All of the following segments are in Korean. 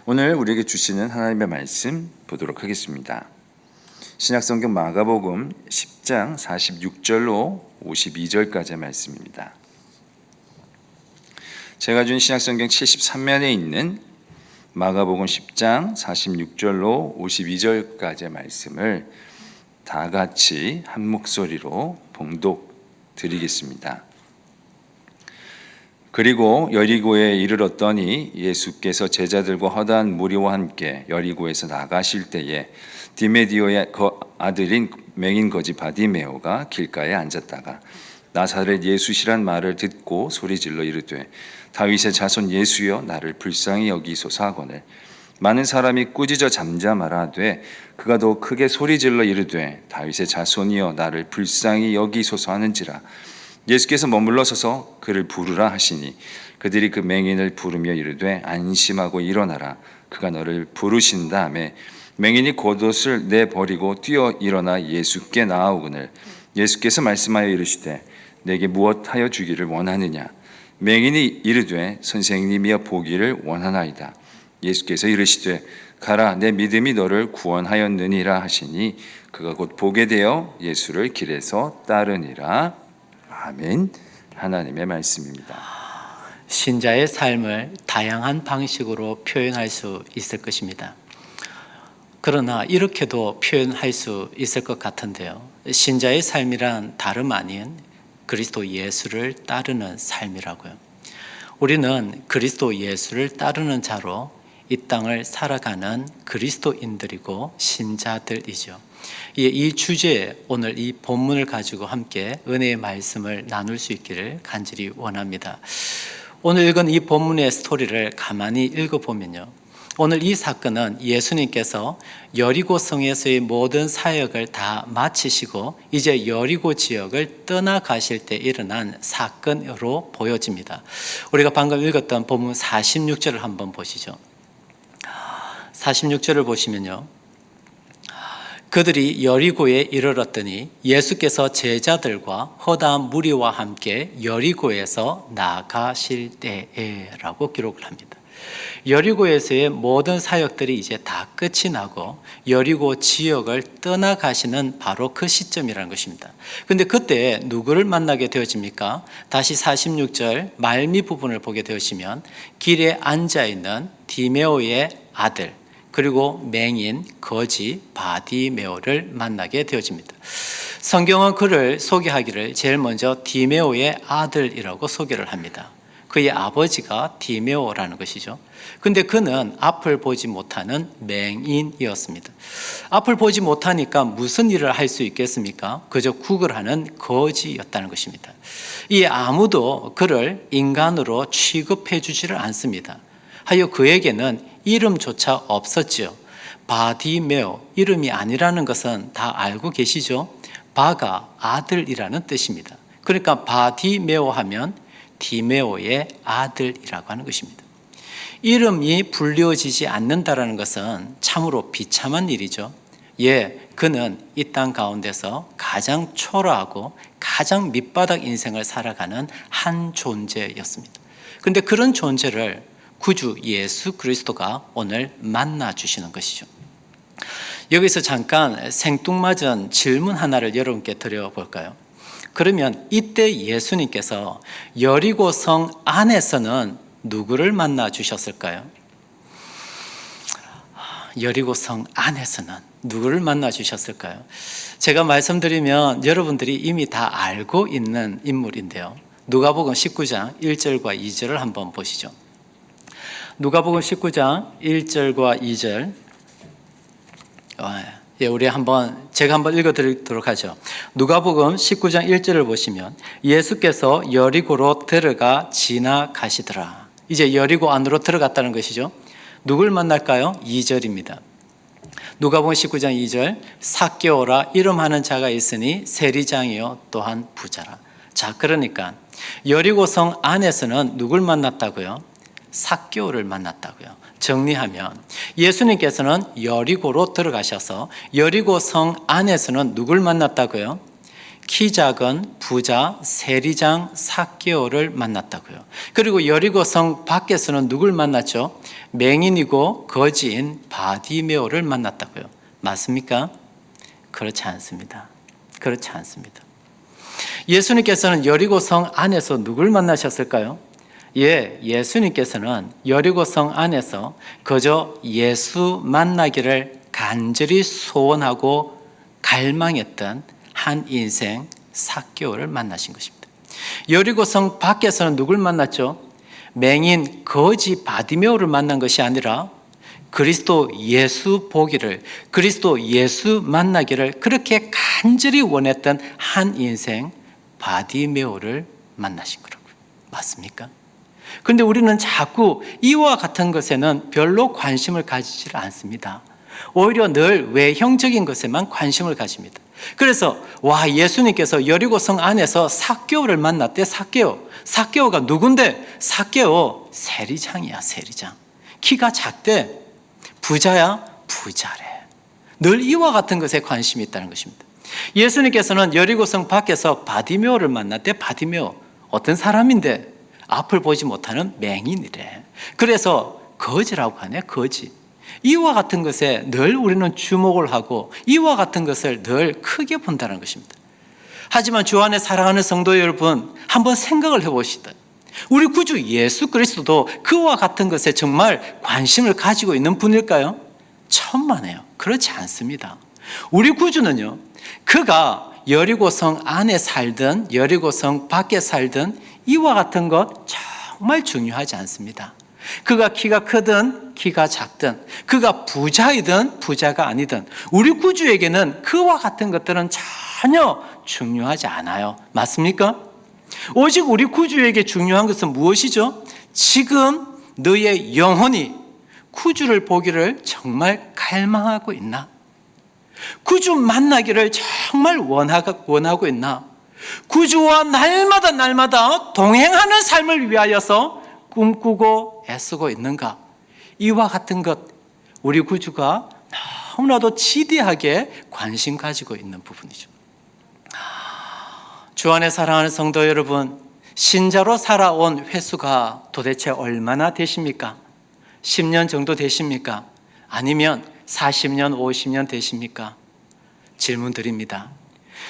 오늘 우리에게 주시는 하나님의 말씀 보도록 하겠습니다. 신약성경 마가복음 10장 46절로 52절까지의 말씀입니다. 제가 준 신약성경 73면에 있는 마가복음 10장 46절로 52절까지의 말씀을 다 같이 한 목소리로 봉독 드리겠습니다. 그리고 여리고에 이르렀더니 예수께서 제자들과 허다한 무리와 함께 여리고에서 나가실 때에 디메디오의 아들인 맹인 거지 바디메오가 길가에 앉았다가 나사렛 예수시란 말을 듣고 소리질러 이르되 다윗의 자손 예수여 나를 불쌍히 여기소서 하거늘 많은 사람이 꾸짖어 잠잠하라 하되 그가 더 크게 소리질러 이르되 다윗의 자손이여 나를 불쌍히 여기소서 하는지라. 예수께서 머물러 서서 그를 부르라 하시니 그들이 그 맹인을 부르며 이르되 안심하고 일어나라 그가 너를 부르신 다음에 맹인이 겉옷을 내버리고 뛰어 일어나 예수께 나아오거늘 예수께서 말씀하여 이르시되 내게 무엇하여 주기를 원하느냐. 맹인이 이르되 선생님이여 보기를 원하나이다. 예수께서 이르시되 가라 내 믿음이 너를 구원하였느니라 하시니 그가 곧 보게 되어 예수를 길에서 따르니라. 아멘. 하나님의 말씀입니다. 신자의 삶을 다양한 방식으로 표현할 수 있을 것입니다. 그러나 이렇게도 표현할 수 있을 것 같은데요. 신자의 삶이란 다름 아닌 그리스도 예수를 따르는 삶이라고요. 우리는 그리스도 예수를 따르는 자로 이 땅을 살아가는 그리스도인들이고 신자들이죠. 이 주제에 오늘 이 본문을 가지고 함께 은혜의 말씀을 나눌 수 있기를 간절히 원합니다. 오늘 읽은 이 본문의 스토리를 가만히 읽어보면요, 오늘 이 사건은 예수님께서 여리고 성에서의 모든 사역을 다 마치시고 이제 여리고 지역을 떠나가실 때 일어난 사건으로 보여집니다. 우리가 방금 읽었던 본문 46절을 한번 보시죠. 46절을 보시면요, 그들이 여리고에 이르렀더니 예수께서 제자들과 허다한 무리와 함께 여리고에서 나가실 때에 라고 기록을 합니다. 여리고에서의 모든 사역들이 이제 다 끝이 나고 여리고 지역을 떠나가시는 바로 그 시점이라는 것입니다. 그런데 그때 누구를 만나게 되어집니까? 다시 46절 말미 부분을 보게 되시면 길에 앉아있는 디메오의 아들 그리고 맹인 거지 바디메오를 만나게 되어집니다. 성경은 그를 소개하기를 제일 먼저 디메오의 아들이라고 소개를 합니다. 그의 아버지가 디메오라는 것이죠. 근데 그는 앞을 보지 못하는 맹인이었습니다. 앞을 보지 못하니까 무슨 일을 할 수 있겠습니까? 그저 구걸하는 거지였다는 것입니다. 이 아무도 그를 인간으로 취급해 주지를 않습니다. 하여 그에게는 이름조차 없었죠. 바디메오, 이름이 아니라는 것은 다 알고 계시죠? 바가 아들이라는 뜻입니다. 그러니까 바디메오 하면 디메오의 아들이라고 하는 것입니다. 이름이 불리워지지 않는다는 것은 참으로 비참한 일이죠. 그는 이 땅 가운데서 가장 초라하고 가장 밑바닥 인생을 살아가는 한 존재였습니다. 그런데 그런 존재를 구주 예수 그리스도가 오늘 만나 주시는 것이죠. 여기서 잠깐 생뚱맞은 질문 하나를 여러분께 드려볼까요? 그러면 이때 예수님께서 여리고 성 안에서는 누구를 만나 주셨을까요? 여리고 성 안에서는 누구를 만나 주셨을까요? 제가 말씀드리면 여러분들이 이미 다 알고 있는 인물인데요. 누가복음 19장 1절과 2절을 한번 보시죠. 누가복음 19장 1절과 2절 우리 제가 한번 읽어드리도록 하죠. 누가복음 19장 1절을 보시면 예수께서 여리고로 들어가 지나가시더라. 이제 여리고 안으로 들어갔다는 것이죠. 누굴 만날까요? 2절입니다. 누가복음 19장 2절 삭개오라 이름하는 자가 있으니 세리장이요 또한 부자라. 자, 그러니까 여리고성 안에서는 누굴 만났다고요? 삭개오를 만났다고요. 정리하면 예수님께서는 여리고로 들어가셔서 여리고 성 안에서는 누굴 만났다고요? 키 작은 부자 세리장 삭개오를 만났다고요. 그리고 여리고성 밖에서는 누굴 만났죠? 맹인이고 거지인 바디메오를 만났다고요. 맞습니까? 그렇지 않습니다. 그렇지 않습니다. 예수님께서는 여리고성 안에서 누굴 만나셨을까요? 예수님께서는 여리고성 안에서 그저 예수 만나기를 간절히 소원하고 갈망했던 한 인생 삭개오를 만나신 것입니다. 여리고성 밖에서는 누굴 만났죠? 맹인 거지 바디메오를 만난 것이 아니라 그리스도 예수 보기를, 그리스도 예수 만나기를 그렇게 간절히 원했던 한 인생 바디메오를 만나신 거라고요. 맞습니까? 그런데 우리는 자꾸 이와 같은 것에는 별로 관심을 가지지 않습니다. 오히려 늘 외형적인 것에만 관심을 가집니다. 그래서 예수님께서 여리고성 안에서 삭개오를 만났대. 삭개오가 누군데? 삭개오 세리장이야. 세리장. 키가 작대. 부자야. 부자래. 늘 이와 같은 것에 관심이 있다는 것입니다. 예수님께서는 여리고성 밖에서 바디메오를 만났대. 바디메오 어떤 사람인데? 앞을 보지 못하는 맹인이래. 그래서 거지라고 하네. 거지. 이와 같은 것에 늘 우리는 주목을 하고 이와 같은 것을 늘 크게 본다는 것입니다. 하지만 주 안에 사랑하는 성도 여러분, 한번 생각을 해보시다. 우리 구주 예수 그리스도도 그와 같은 것에 정말 관심을 가지고 있는 분일까요? 천만에요. 그렇지 않습니다. 우리 구주는요, 그가 여리고성 안에 살든 여리고성 밖에 살든 이와 같은 것 정말 중요하지 않습니다. 그가 키가 크든 키가 작든, 그가 부자이든 부자가 아니든 우리 구주에게는 그와 같은 것들은 전혀 중요하지 않아요. 맞습니까? 오직 우리 구주에게 중요한 것은 무엇이죠? 지금 너의 영혼이 구주를 보기를 정말 갈망하고 있나? 구주 만나기를 정말 원하고 있나? 구주와 날마다 동행하는 삶을 위하여서 꿈꾸고 애쓰고 있는가? 이와 같은 것, 우리 구주가 너무나도 지대하게 관심 가지고 있는 부분이죠. 주 안에 사랑하는 성도 여러분, 신자로 살아온 횟수가 도대체 얼마나 되십니까? 10년 정도 되십니까? 아니면 40년, 50년 되십니까? 질문 드립니다.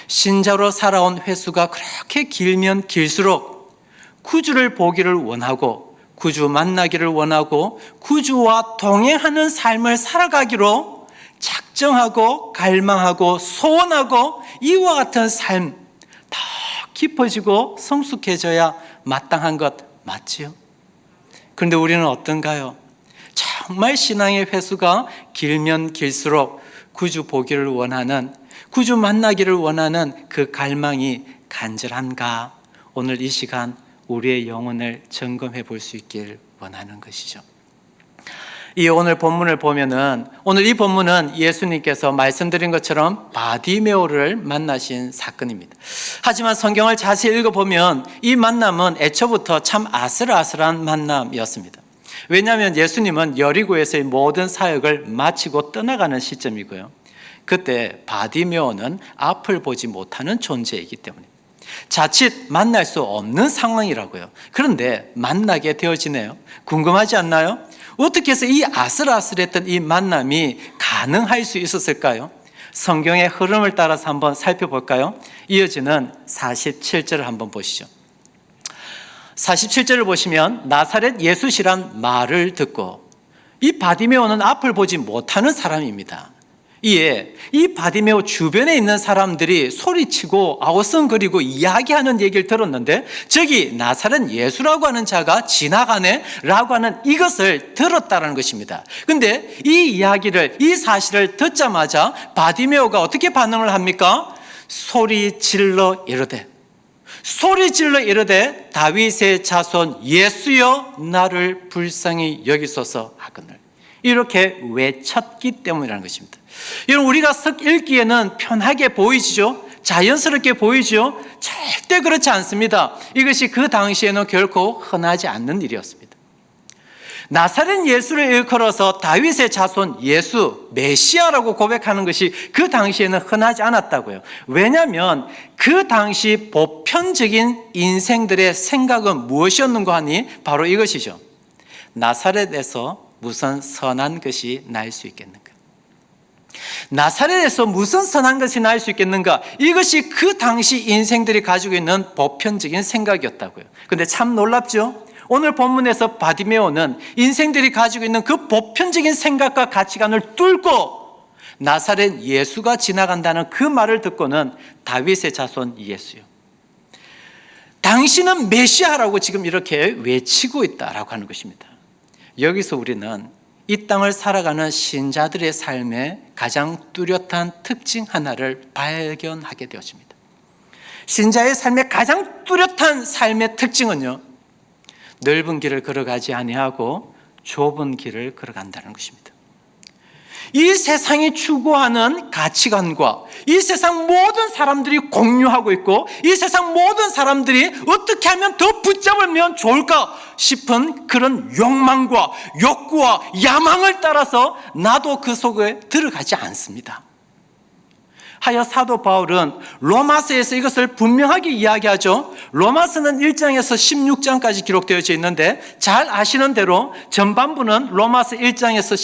신자로 살아온 횟수가 그렇게 길면 길수록 구주를 보기를 원하고 구주 만나기를 원하고 구주와 동행하는 삶을 살아가기로 작정하고 갈망하고 소원하고 이와 같은 삶 더 깊어지고 성숙해져야 마땅한 것 맞지요? 그런데 우리는 어떤가요? 정말 신앙의 횟수가 길면 길수록 구주 보기를 원하는, 구주 만나기를 원하는 그 갈망이 간절한가? 오늘 이 시간 우리의 영혼을 점검해 볼 수 있길 원하는 것이죠. 이 오늘 본문을 보면은, 오늘 이 본문은 예수님께서 말씀드린 것처럼 바디메오를 만나신 사건입니다. 하지만 성경을 자세히 읽어보면 이 만남은 애초부터 참 아슬아슬한 만남이었습니다. 왜냐하면 예수님은 여리고에서의 모든 사역을 마치고 떠나가는 시점이고요. 그때 바디메오는 앞을 보지 못하는 존재이기 때문에 자칫 만날 수 없는 상황이라고요. 그런데 만나게 되어지네요. 궁금하지 않나요? 어떻게 해서 이 아슬아슬했던 이 만남이 가능할 수 있었을까요? 성경의 흐름을 따라서 한번 살펴볼까요? 이어지는 47절을 한번 보시죠. 47절을 보시면 나사렛 예수시란 말을 듣고, 이 바디메오는 앞을 보지 못하는 사람입니다. 이에 이 바디메오 주변에 있는 사람들이 소리치고 아우성거리고 이야기하는 얘기를 들었는데, 저기 나사렛 예수라고 하는 자가 지나가네 라고 하는 이것을 들었다는 것입니다. 근데 이 이야기를, 이 사실을 듣자마자 바디메오가 어떻게 반응을 합니까? 소리 질러 이르되 다윗의 자손 예수여 나를 불쌍히 여기소서 하거늘, 이렇게 외쳤기 때문이라는 것입니다. 여러분, 우리가 읽기에는 편하게 보이죠? 자연스럽게 보이죠? 절대 그렇지 않습니다. 이것이 그 당시에는 결코 흔하지 않는 일이었습니다. 나사렛 예수를 일컬어서 다윗의 자손 예수, 메시아라고 고백하는 것이 그 당시에는 흔하지 않았다고요. 왜냐하면 그 당시 보편적인 인생들의 생각은 무엇이었는가 하니 바로 이것이죠. 나사렛에서 무슨 선한 것이 날 수 있겠는가? 나사렛에서 무슨 선한 것이 날 수 있겠는가? 이것이 그 당시 인생들이 가지고 있는 보편적인 생각이었다고요. 근데 참 놀랍죠? 오늘 본문에서 바디메오는 인생들이 가지고 있는 그 보편적인 생각과 가치관을 뚫고 나사렛 예수가 지나간다는 그 말을 듣고는 다윗의 자손 예수요, 당신은 메시아라고 지금 이렇게 외치고 있다라고 하는 것입니다. 여기서 우리는 이 땅을 살아가는 신자들의 삶의 가장 뚜렷한 특징 하나를 발견하게 되었습니다. 신자의 삶의 가장 뚜렷한 삶의 특징은요, 넓은 길을 걸어가지 아니하고 좁은 길을 걸어간다는 것입니다. 이 세상이 추구하는 가치관과 이 세상 모든 사람들이 공유하고 있고 이 세상 모든 사람들이 어떻게 하면 더 붙잡으면 좋을까 싶은 그런 욕망과 욕구와 야망을 따라서 나도 그 속에 들어가지 않습니다. 하여 사도 바울은 로마서에서 이것을 분명하게 이야기하죠. 로마서는 1장에서 16장까지 기록되어져 있는데 잘 아시는 대로 전반부는 로마서 1장에서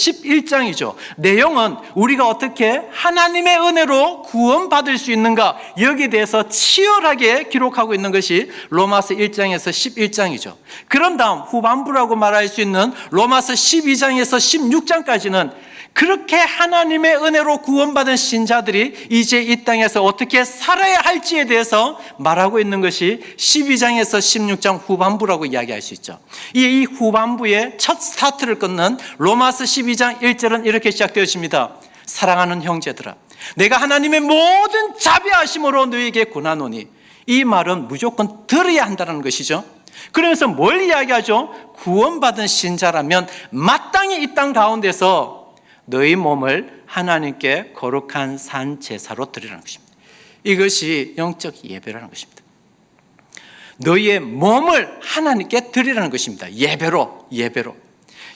11장이죠. 내용은 우리가 어떻게 하나님의 은혜로 구원받을 수 있는가, 여기에 대해서 치열하게 기록하고 있는 것이 로마서 1장에서 11장이죠. 그런 다음 후반부라고 말할 수 있는 로마서 12장에서 16장까지는 그렇게 하나님의 은혜로 구원받은 신자들이 이제 이 땅에서 어떻게 살아야 할지에 대해서 말하고 있는 것이 12장에서 16장 후반부라고 이야기할 수 있죠. 이 후반부의 첫 스타트를 끊는 로마서 12장 1절은 이렇게 시작되어집니다. 사랑하는 형제들아, 내가 하나님의 모든 자비하심으로 너희에게 권하노니. 이 말은 무조건 들어야 한다는 것이죠. 그러면서 뭘 이야기하죠? 구원받은 신자라면 마땅히 이 땅 가운데서 너희 몸을 하나님께 거룩한 산 제사로 드리라는 것입니다. 이것이 영적 예배라는 것입니다. 너희의 몸을 하나님께 드리라는 것입니다. 예배로.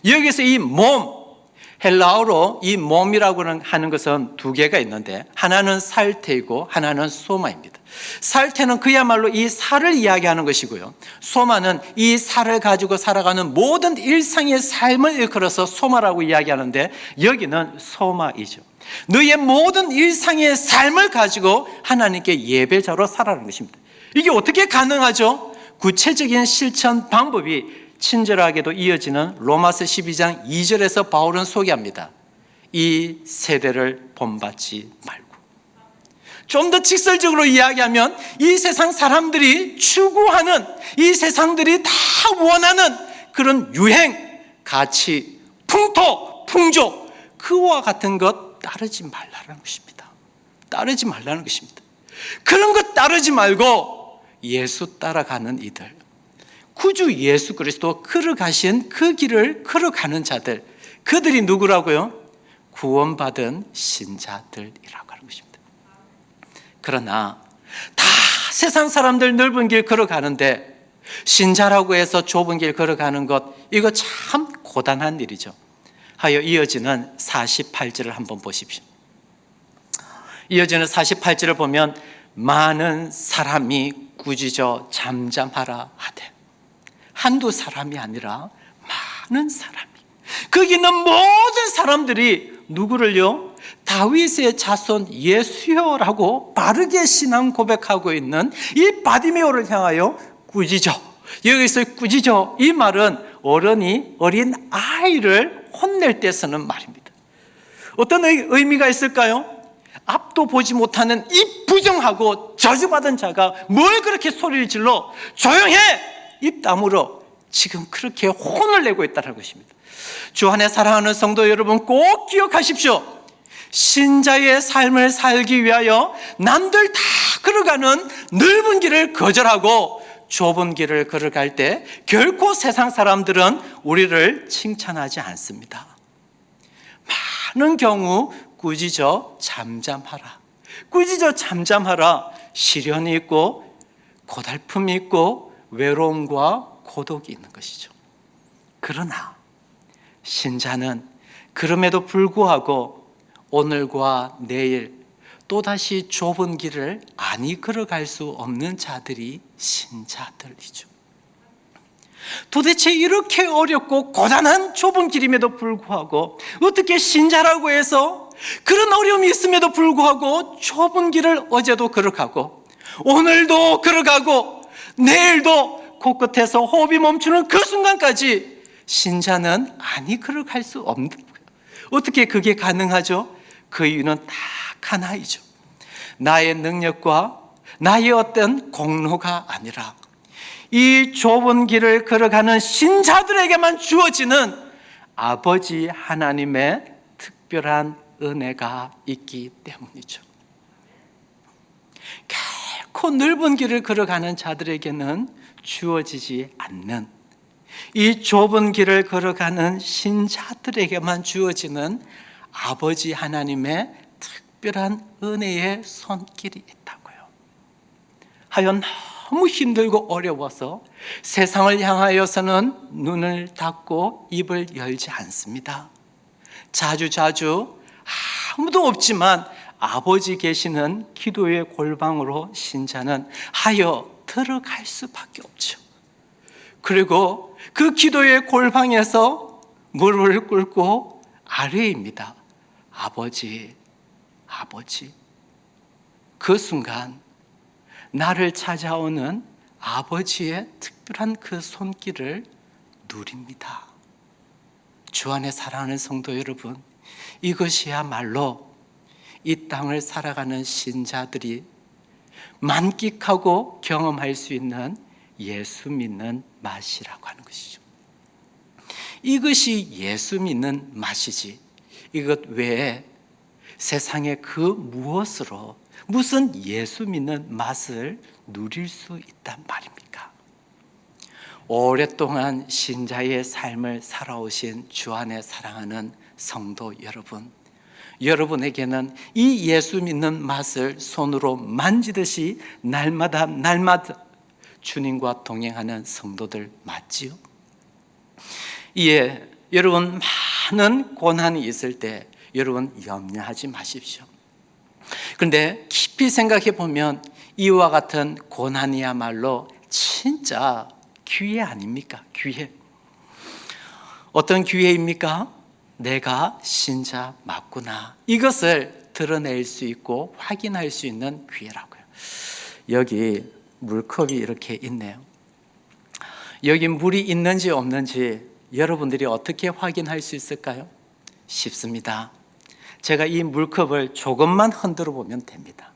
여기서 이 몸, 헬라어로 이 몸이라고 하는 것은 두 개가 있는데 하나는 살태이고 하나는 소마입니다. 살태는 그야말로 이 살을 이야기하는 것이고요, 소마는 이 살을 가지고 살아가는 모든 일상의 삶을 일컬어서 소마라고 이야기하는데 여기는 소마이죠. 너희의 모든 일상의 삶을 가지고 하나님께 예배자로 살아가는 것입니다. 이게 어떻게 가능하죠? 구체적인 실천 방법이 친절하게도 이어지는 로마서 12장 2절에서 바울은 소개합니다. 이 세대를 본받지 말고. 좀 더 직설적으로 이야기하면 이 세상 사람들이 추구하는, 이 세상들이 다 원하는 그런 유행, 가치, 풍토, 풍조, 그와 같은 것 따르지 말라는 것입니다. 따르지 말라는 것입니다. 그런 것 따르지 말고 예수 따라가는 이들, 구주 예수 그리스도 걸어가신 그 길을 걸어가는 자들, 그들이 누구라고요? 구원받은 신자들이라고 하는 것입니다. 그러나 다 세상 사람들 넓은 길 걸어가는데 신자라고 해서 좁은 길 걸어가는 것, 이거 참 고단한 일이죠. 하여 이어지는 48절을 한번 보십시오. 이어지는 48절을 보면 많은 사람이 꾸짖어 잠잠하라 하되, 한두 사람이 아니라 많은 사람이, 거기 있는 모든 사람들이 누구를요? 다윗의 자손 예수여라고 바르게 신앙 고백하고 있는 이 바디메오를 향하여 꾸짖어. 여기서 꾸짖어, 이 말은 어른이 어린 아이를 혼낼 때 쓰는 말입니다. 어떤 의미가 있을까요? 앞도 보지 못하는 이 부정하고 저주받은 자가 뭘 그렇게 소리를 질러 조용해! 입 다물어. 지금 그렇게 혼을 내고 있다는 것입니다. 주 안에 사랑하는 성도 여러분, 꼭 기억하십시오. 신자의 삶을 살기 위하여 남들 다 걸어가는 넓은 길을 거절하고 좁은 길을 걸어갈 때 결코 세상 사람들은 우리를 칭찬하지 않습니다. 많은 경우 꾸짖어 잠잠하라, 꾸짖어 잠잠하라. 시련이 있고 고달픔이 있고 외로움과 고독이 있는 것이죠. 그러나 신자는 그럼에도 불구하고 오늘과 내일 또다시 좁은 길을 아니 걸어갈 수 없는 자들이 신자들이죠. 도대체 이렇게 어렵고 고단한 좁은 길임에도 불구하고 어떻게 신자라고 해서 그런 어려움이 있음에도 불구하고 좁은 길을 어제도 걸어가고 오늘도 걸어가고 내일도 코끝에서 호흡이 멈추는 그 순간까지 신자는 아니 걸어갈 수 없는 거예요. 어떻게 그게 가능하죠? 그 이유는 딱 하나이죠. 나의 능력과 나의 어떤 공로가 아니라 이 좁은 길을 걸어가는 신자들에게만 주어지는 아버지 하나님의 특별한 은혜가 있기 때문이죠. 결코 넓은 길을 걸어가는 자들에게는 주어지지 않는, 이 좁은 길을 걸어가는 신자들에게만 주어지는 아버지 하나님의 특별한 은혜의 손길이 있다고요. 하여 너무 힘들고 어려워서 세상을 향하여서는 눈을 닫고 입을 열지 않습니다. 자주자주 아무도 없지만 아버지 계시는 기도의 골방으로 신자는 하여 들어갈 수밖에 없죠. 그리고 그 기도의 골방에서 무릎을 꿇고 아뢰입니다. 아버지, 아버지. 그 순간 나를 찾아오는 아버지의 특별한 그 손길을 누립니다. 주 안에 사랑하는 성도 여러분, 이것이야말로 이 땅을 살아가는 신자들이 만끽하고 경험할 수 있는 예수 믿는 맛이라고 하는 것이죠. 이것이 예수 믿는 맛이지, 이것 외에 세상의 그 무엇으로 무슨 예수 믿는 맛을 누릴 수 있단 말입니까? 오랫동안 신자의 삶을 살아오신 주 안에 사랑하는 성도 여러분, 여러분에게는 이 예수 믿는 맛을 손으로 만지듯이 날마다 주님과 동행하는 성도들 맞지요? 이에 여러분 많은 고난이 있을 때 여러분 염려하지 마십시오. 그런데 깊이 생각해 보면 이와 같은 고난이야말로 진짜 기회 아닙니까? 기회. 어떤 기회입니까? 내가 신자 맞구나, 이것을 드러낼 수 있고 확인할 수 있는 기회라고요. 여기 물컵이 이렇게 있네요. 여기 물이 있는지 없는지 여러분들이 어떻게 확인할 수 있을까요? 쉽습니다. 제가 이 물컵을 조금만 흔들어 보면 됩니다.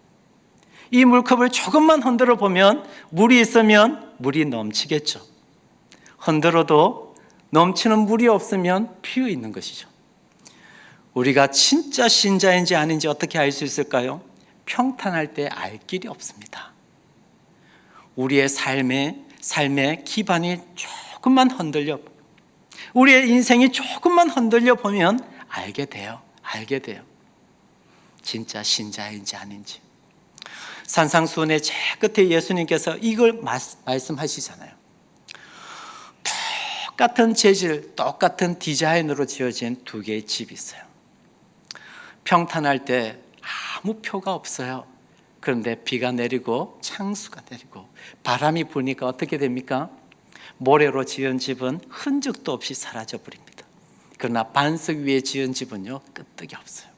이 물컵을 조금만 흔들어 보면 물이 있으면 물이 넘치겠죠. 흔들어도 넘치는 물이 없으면 비어 있는 것이죠. 우리가 진짜 신자인지 아닌지 어떻게 알 수 있을까요? 평탄할 때 알 길이 없습니다. 우리의 삶의 기반이 조금만 흔들려, 우리의 인생이 조금만 흔들려 보면 알게 돼요. 진짜 신자인지 아닌지. 산상수훈의 제 끝에 예수님께서 이걸 말씀하시잖아요. 똑같은 재질, 똑같은 디자인으로 지어진 두 개의 집이 있어요. 평탄할 때 아무 표가 없어요. 그런데 비가 내리고 창수가 내리고 바람이 부니까 어떻게 됩니까? 모래로 지은 집은 흔적도 없이 사라져 버립니다. 그러나 반석 위에 지은 집은요, 끄떡이 없어요.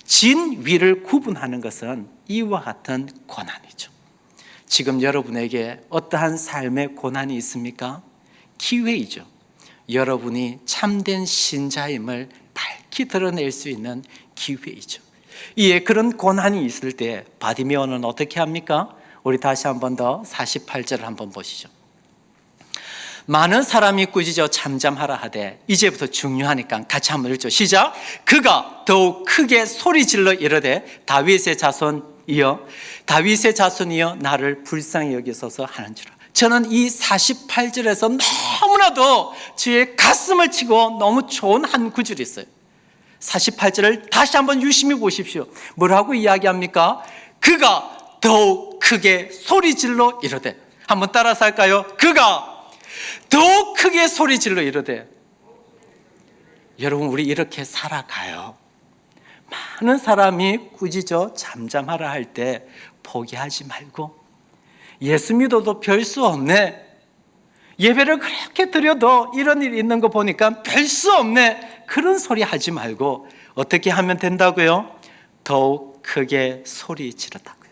진 위를 구분하는 것은 이와 같은 고난이죠. 지금 여러분에게 어떠한 삶의 고난이 있습니까? 기회이죠. 여러분이 참된 신자임을 밝히 드러낼 수 있는 기회이죠. 이에 그런 고난이 있을 때 바디메오는 어떻게 합니까? 우리 다시 한 번 더 48절을 한번 보시죠. 많은 사람이 꾸짖어 잠잠하라 하되, 이제부터 중요하니까 같이 한번 읽죠. 시작. 그가 더욱 크게 소리질러 이르되 다윗의 자손이여 나를 불쌍히 여기소서 하는지라. 저는 이 48절에서 너무나도 저의 가슴을 치고 너무 좋은 한 구절이 있어요. 48절을 다시 한번 유심히 보십시오. 뭐라고 이야기합니까? 그가 더욱 크게 소리질러 이르되. 한번 따라서 할까요? 그가 더욱 크게 소리질러 이르되. 여러분, 우리 이렇게 살아가요. 많은 사람이 꾸짖어 잠잠하라 할 때 포기하지 말고, 예수 믿어도 별 수 없네, 예배를 그렇게 드려도 이런 일이 있는 거 보니까 별 수 없네, 그런 소리 하지 말고 어떻게 하면 된다고요? 더욱 크게 소리 지르다고요.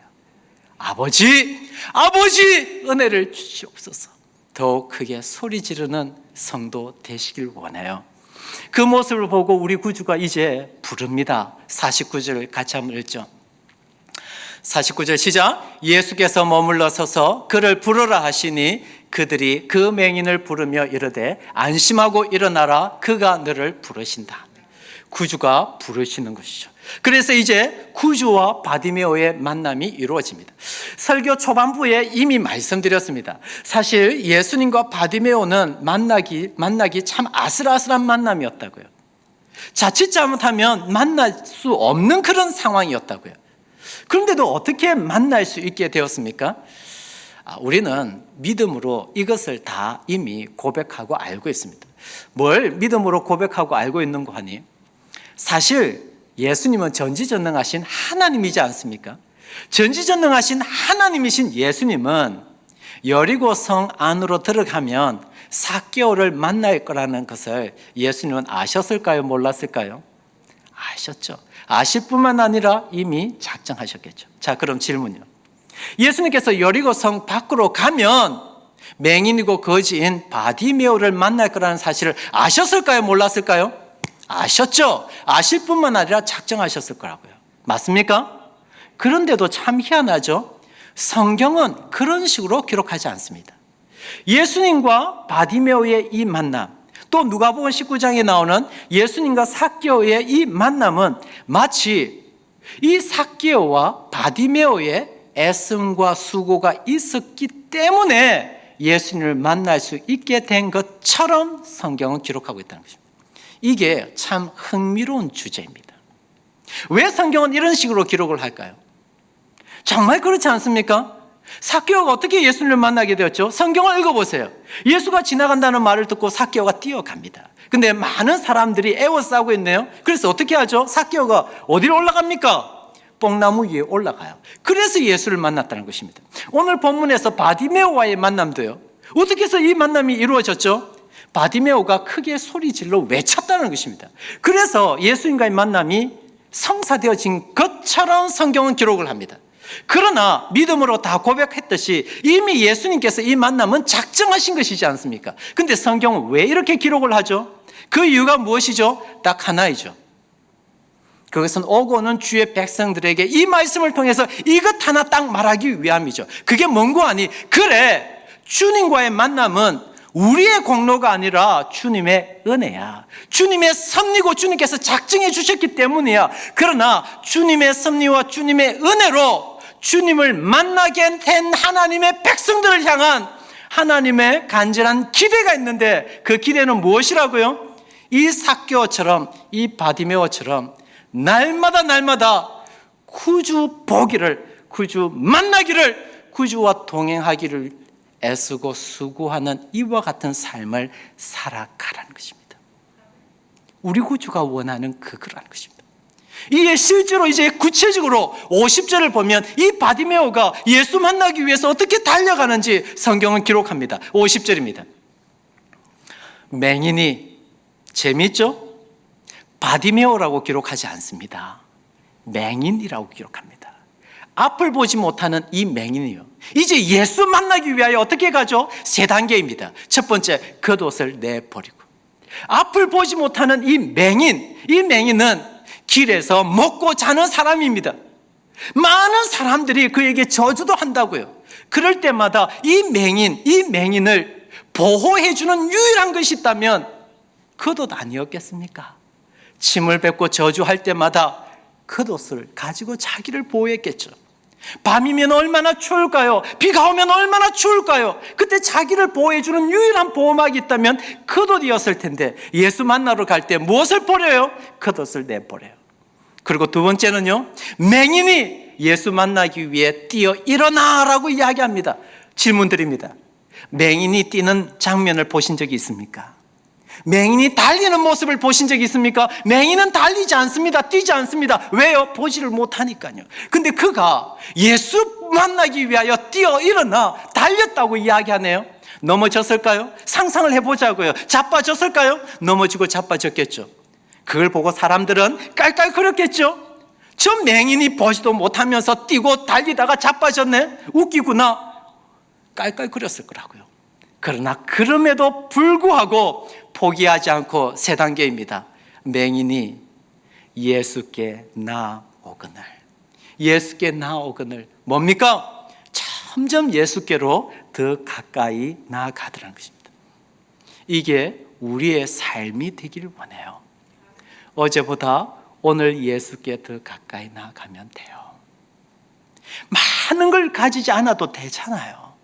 아버지, 아버지, 은혜를 주시옵소서. 더욱 크게 소리 지르는 성도 되시길 원해요. 그 모습을 보고 우리 구주가 이제 부릅니다. 49절 같이 한번 읽죠. 49절 시작. 예수께서 머물러 서서 그를 부르라 하시니 그들이 그 맹인을 부르며 이르되 안심하고 일어나라, 그가 너를 부르신다. 구주가 부르시는 것이죠. 그래서 이제 구주와 바디메오의 만남이 이루어집니다. 설교 초반부에 이미 말씀드렸습니다. 사실 예수님과 바디메오는 만나기 참 아슬아슬한 만남이었다고요. 자칫 잘못하면 만날 수 없는 그런 상황이었다고요. 그런데도 어떻게 만날 수 있게 되었습니까? 우리는 믿음으로 이것을 다 이미 고백하고 알고 있습니다. 뭘 믿음으로 고백하고 알고 있는 거 하니? 사실 예수님은 전지전능하신 하나님이지 않습니까? 전지전능하신 하나님이신 예수님은 여리고 성 안으로 들어가면 삭개오를 만날 거라는 것을 예수님은 아셨을까요? 몰랐을까요? 아셨죠. 아실 뿐만 아니라 이미 작정하셨겠죠. 자, 그럼 질문이요. 예수님께서 여리고 성 밖으로 가면 맹인이고 거지인 바디메오를 만날 거라는 사실을 아셨을까요? 몰랐을까요? 아셨죠. 아실 뿐만 아니라 작정하셨을 거라고요. 맞습니까? 그런데도 참 희한하죠. 성경은 그런 식으로 기록하지 않습니다. 예수님과 바디메오의 이 만남, 또 누가복음 19장에 나오는 예수님과 삭개오의 이 만남은 마치 이 삭개오와 바디메오의 애씀과 수고가 있었기 때문에 예수님을 만날 수 있게 된 것처럼 성경은 기록하고 있다는 것입니다. 이게 참 흥미로운 주제입니다. 왜 성경은 이런 식으로 기록을 할까요? 정말 그렇지 않습니까? 삭개오가 어떻게 예수님을 만나게 되었죠? 성경을 읽어보세요. 예수가 지나간다는 말을 듣고 삭개오가 뛰어갑니다. 근데 많은 사람들이 애워싸고 있네요. 그래서 어떻게 하죠? 삭개오가 어디로 올라갑니까? 뽕나무 위에 올라가요. 그래서 예수를 만났다는 것입니다. 오늘 본문에서 바디메오와의 만남도요, 어떻게 해서 이 만남이 이루어졌죠? 바디메오가 크게 소리질러 외쳤다는 것입니다. 그래서 예수님과의 만남이 성사되어진 것처럼 성경은 기록을 합니다. 그러나 믿음으로 다 고백했듯이 이미 예수님께서 이 만남은 작정하신 것이지 않습니까? 근데 성경은 왜 이렇게 기록을 하죠? 그 이유가 무엇이죠? 딱 하나이죠. 그것은 오고 오는 주의 백성들에게 이 말씀을 통해서 이것 하나 딱 말하기 위함이죠. 그게 뭔고 하니, 그래, 주님과의 만남은 우리의 공로가 아니라 주님의 은혜야. 주님의 섭리고 주님께서 작정해 주셨기 때문이야. 그러나 주님의 섭리와 주님의 은혜로 주님을 만나게 된 하나님의 백성들을 향한 하나님의 간절한 기대가 있는데, 그 기대는 무엇이라고요? 이 삭개오처럼, 이 바디메오처럼 날마다 구주 보기를, 구주 만나기를, 구주와 동행하기를 애쓰고 수고하는 이와 같은 삶을 살아가라는 것입니다. 우리 구주가 원하는 그거라는 것입니다. 이게 실제로 이제 구체적으로 50절을 보면 이 바디메오가 예수 만나기 위해서 어떻게 달려가는지 성경은 기록합니다. 50절입니다. 맹인이, 재미있죠? 바디메오라고 기록하지 않습니다. 맹인이라고 기록합니다. 앞을 보지 못하는 이 맹인이요, 이제 예수 만나기 위하여 어떻게 가죠? 세 단계입니다. 첫 번째, 겉옷을 내버리고. 앞을 보지 못하는 이 맹인은 길에서 먹고 자는 사람입니다. 많은 사람들이 그에게 저주도 한다고요. 그럴 때마다 이 맹인을 보호해주는 유일한 것이 있다면 겉옷 아니었겠습니까? 침을 뱉고 저주할 때마다 겉옷을 가지고 자기를 보호했겠죠. 밤이면 얼마나 추울까요? 비가 오면 얼마나 추울까요? 그때 자기를 보호해주는 유일한 보호막이 있다면 겉옷이었을 텐데, 예수 만나러 갈 때 무엇을 버려요? 겉옷을 내버려요. 그리고 두 번째는요, 맹인이 예수 만나기 위해 뛰어 일어나라고 이야기합니다. 질문 드립니다. 맹인이 뛰는 장면을 보신 적이 있습니까? 맹인이 달리는 모습을 보신 적 있습니까? 맹인은 달리지 않습니다. 뛰지 않습니다. 왜요? 보지를 못하니까요. 근데 그가 예수 만나기 위하여 뛰어 일어나 달렸다고 이야기하네요. 넘어졌을까요? 상상을 해보자고요. 자빠졌을까요? 넘어지고 자빠졌겠죠. 그걸 보고 사람들은 깔깔거렸겠죠. 저 맹인이 보지도 못하면서 뛰고 달리다가 자빠졌네? 웃기구나. 깔깔거렸을 거라고요. 그러나 그럼에도 불구하고 포기하지 않고 세 단계입니다. 맹인이 예수께 나오거늘. 예수께 나오거늘. 뭡니까? 점점 예수께로 더 가까이 나아가더라는 것입니다. 이게 우리의 삶이 되기를 원해요. 어제보다 오늘 예수께 더 가까이 나아가면 돼요. 많은 걸 가지지 않아도 되잖아요.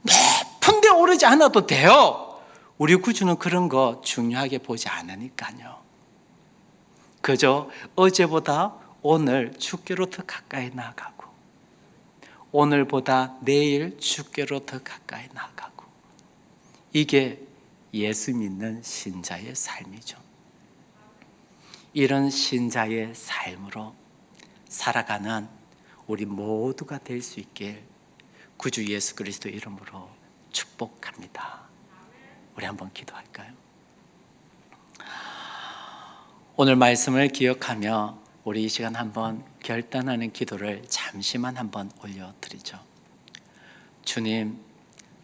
높은 데 오르지 않아도 돼요. 우리 구주는 그런 거 중요하게 보지 않으니까요. 그저 어제보다 오늘 주께로 더 가까이 나아가고, 오늘보다 내일 주께로 더 가까이 나아가고, 이게 예수 믿는 신자의 삶이죠. 이런 신자의 삶으로 살아가는 우리 모두가 될 수 있길 구주 예수 그리스도 이름으로 축복합니다. 우리 한번 기도할까요? 오늘 말씀을 기억하며 우리 이 시간 한번 결단하는 기도를 잠시만 한번 올려드리죠. 주님,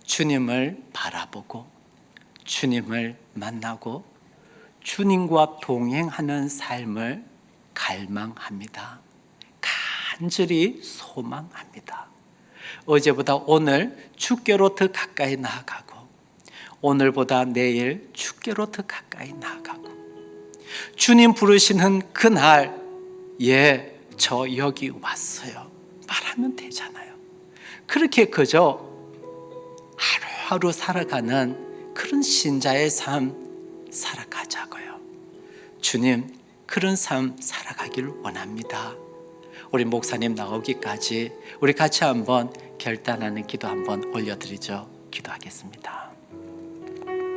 주님을 바라보고 주님을 만나고 주님과 동행하는 삶을 갈망합니다. 간절히 소망합니다. 어제보다 오늘 주께로 더 가까이 나아가고, 오늘보다 내일 주께로 더 가까이 나아가고, 주님 부르시는 그날, 예, 저 여기 왔어요 말하면 되잖아요. 그렇게 그저 하루하루 살아가는 그런 신자의 삶 살아가자고요. 주님, 그런 삶 살아가기를 원합니다. 우리 목사님 나오기까지 우리 같이 한번 결단하는 기도 한번 올려드리죠. 기도하겠습니다.